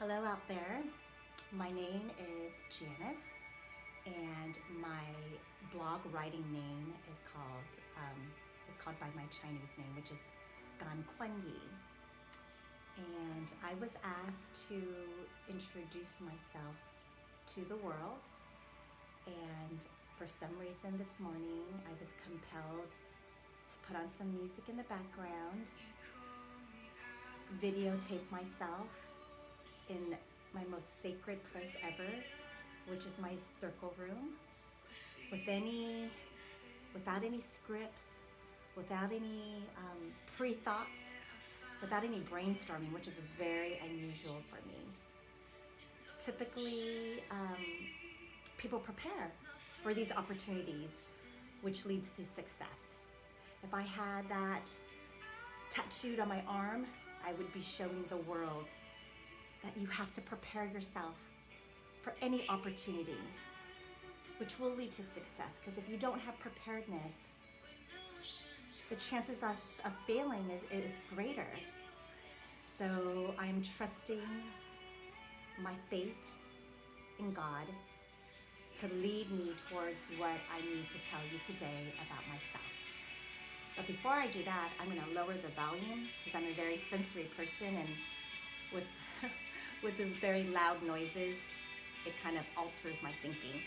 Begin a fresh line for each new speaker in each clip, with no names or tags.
Hello out there. My name is Janice, and my blog writing name is called by my Chinese name, which is Kwan. And I was asked to introduce myself to the world, and for some reason this morning I was compelled to put on some music in the background, videotape myself in my most sacred place ever, which is my circle room, without any scripts, without any pre-thoughts, without any brainstorming, which is very unusual for me. Typically, people prepare for these opportunities, which leads to success. If I had that tattooed on my arm, I would be showing the world that you have to prepare yourself for any opportunity, which will lead to success. Because if you don't have preparedness, the chances of failing is greater. So I'm trusting my faith in God to lead me towards what I need to tell you today about myself. But before I do that, I'm going to lower the volume because I'm a very sensory person, and with with the very loud noises, it kind of alters my thinking.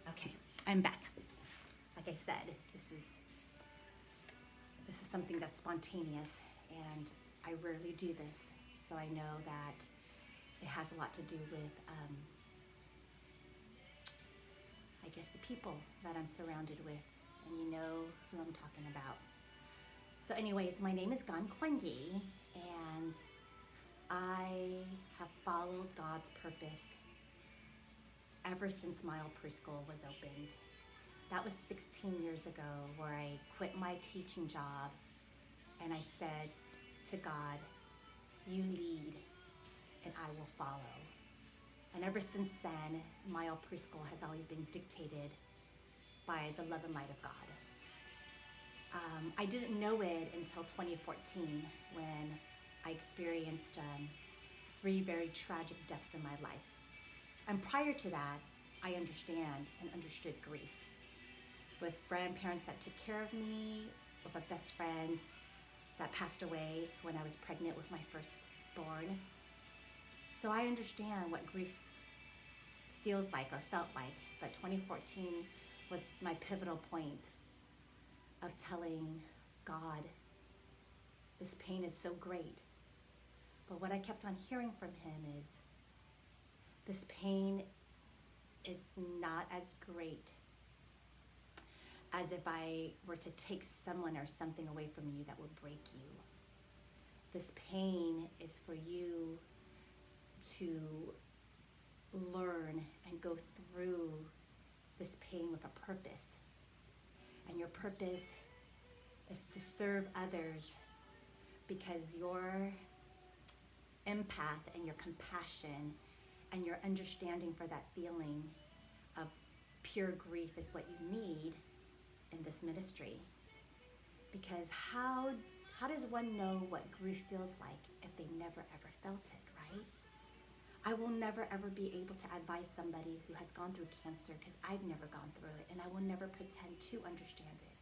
Okay, I'm back. Like I said, this is something that's spontaneous, and I rarely do this, so I know that it has a lot to do with, I guess, the people that I'm surrounded with, and you know who I'm talking about. So anyways, my name is Kwan, and I have followed God's purpose ever since Mile Preschool was opened. That was 16 years ago, where I quit my teaching job and I said to God, you lead and I will follow. And ever since then, Mile Preschool has always been dictated by the love and light of God. I didn't know it until 2014 when I experienced 3 very tragic deaths in my life. And prior to that, I understood grief. With grandparents that took care of me, with a best friend that passed away when I was pregnant with my firstborn. So I understand what grief feels like or felt like, but 2014 was my pivotal point of telling God, this pain is so great. But what I kept on hearing from him is, this pain is not as great as if I were to take someone or something away from you that would break you. This pain is for you to learn and go through this pain with a purpose. And your purpose is to serve others, because your empath and your compassion and your understanding for that feeling of pure grief is what you need in this ministry. Because how does one know what grief feels like if they never ever felt it, right? I will never ever be able to advise somebody who has gone through cancer, because I've never gone through it, and I will never pretend to understand it.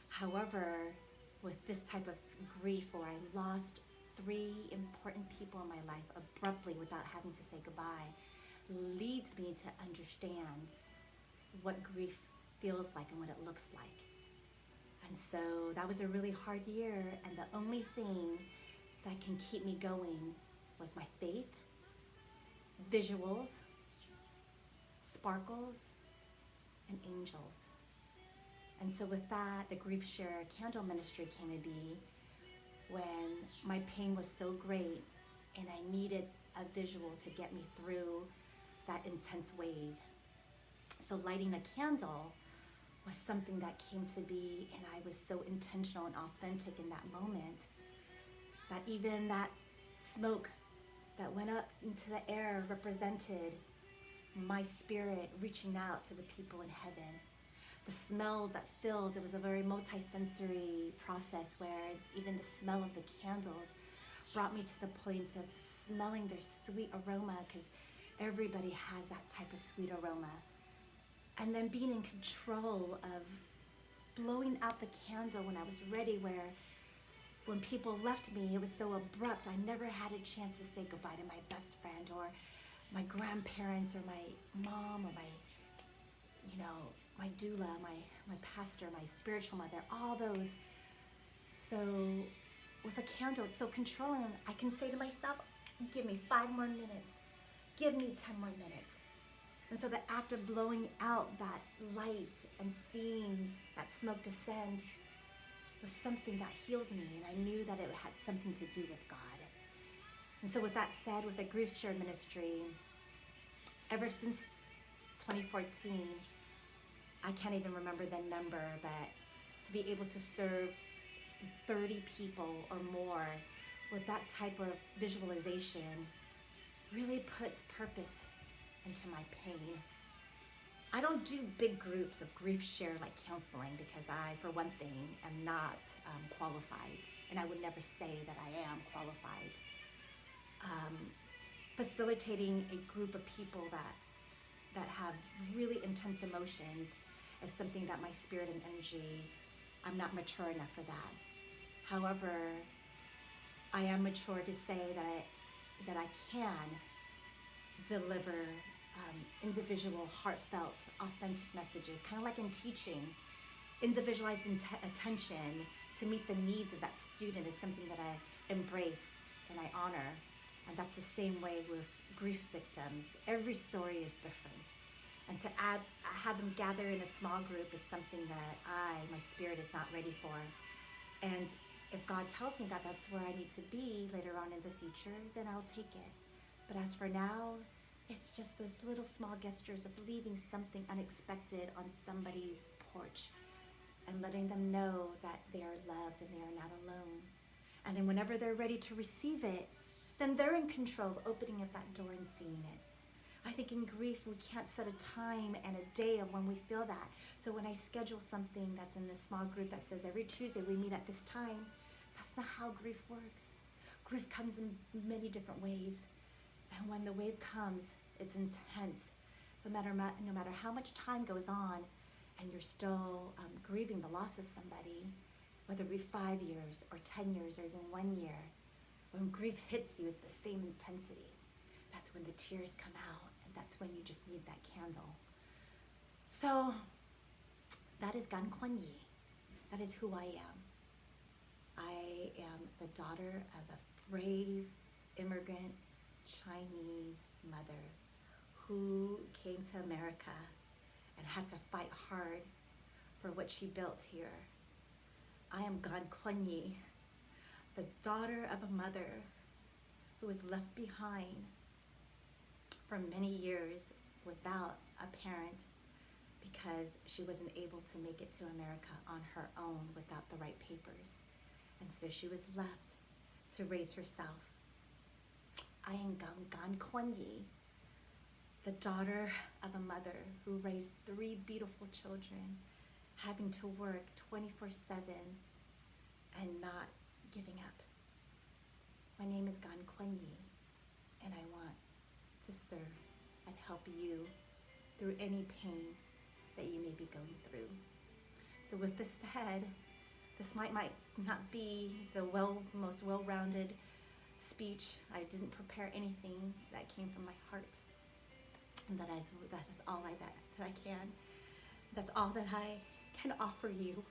However, with this type of grief, where I lost 3 important people in my life abruptly without having to say goodbye, leads me to understand what grief feels like and what it looks like. And so that was a really hard year, and the only thing that can keep me going was my faith, visuals, sparkles, and angels. And so with that, the Grief Share Candle Ministry came to be when my pain was so great and I needed a visual to get me through that intense wave. So lighting a candle was something that came to be, and I was so intentional and authentic in that moment that even that smoke that went up into the air represented my spirit reaching out to the people in heaven. the smell that filled, it was a very multi-sensory process where even the smell of the candles brought me to the point of smelling their sweet aroma, because everybody has that type of sweet aroma. And then being in control of blowing out the candle when I was ready, where when people left me, it was so abrupt. I never had a chance to say goodbye to my best friend or my grandparents or my mom or my doula, my pastor, my spiritual mother, all those. So with a candle, it's so controlling. I can say to myself, give me 5 more minutes. Give me 10 more minutes. And so the act of blowing out that light and seeing that smoke descend was something that healed me, and I knew that it had something to do with God. And so with that said, with the Grief Share Ministry, ever since 2014, I can't even remember the number, but to be able to serve 30 people or more with that type of visualization really puts purpose into my pain. I don't do big groups of grief share like counseling, because I, for one thing, am not qualified, and I would never say that I am qualified. Facilitating a group of people that have really intense emotions is something that my spirit and energy, I'm not mature enough for that. However, I am mature to say that I can deliver individual, heartfelt, authentic messages, kind of like in teaching. Individualized attention to meet the needs of that student is something that I embrace and I honor. And that's the same way with grief victims. Every story is different. And to have them gather in a small group is something that my spirit is not ready for. And if God tells me that that's where I need to be later on in the future, then I'll take it. But as for now, it's just those little small gestures of leaving something unexpected on somebody's porch and letting them know that they are loved and they are not alone. And then whenever they're ready to receive it, then they're in control of opening up that door and seeing it. I think in grief, we can't set a time and a day of when we feel that. So when I schedule something that's in a small group that says every Tuesday we meet at this time, that's not how grief works. Grief comes in many different waves. And when the wave comes, it's intense. So no matter how much time goes on and you're still grieving the loss of somebody, whether it be 5 years or 10 years or even 1 year, when grief hits you, it's the same intensity. That's when the tears come out, and that's when you just need that candle. So that is Kwan. That is who I am. I am the daughter of a brave immigrant Chinese mother who came to America and had to fight hard for what she built here. I am Kwan, the daughter of a mother who was left behind for many years without a parent because she wasn't able to make it to America on her own without the right papers. And so she was left to raise herself. I am Kwan, the daughter of a mother who raised 3 beautiful children, having to work 24/7 and not giving up. My name is Kwan, and I want to serve and help you through any pain that you may be going through. So with this said, this might not be the most well-rounded speech. I didn't prepare anything that came from my heart. And that is all that I can. That's all that I can offer you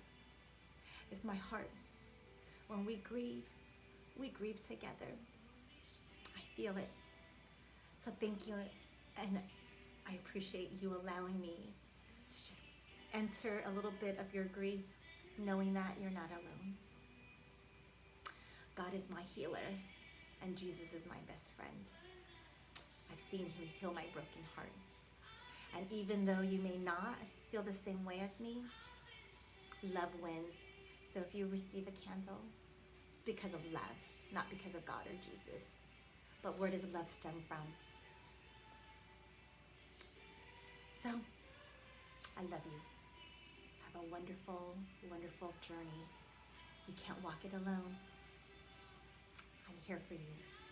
is my heart. When we grieve together. I feel it. So thank you, and I appreciate you allowing me to just enter a little bit of your grief, knowing that you're not alone. God is my healer, and Jesus is my best friend. I've seen him heal my broken heart. And even though you may not feel the same way as me, love wins. So if you receive a candle, it's because of love, not because of God or Jesus. But where does love stem from? So, I love you. Have a wonderful, wonderful journey. You can't walk it alone. I'm here for you.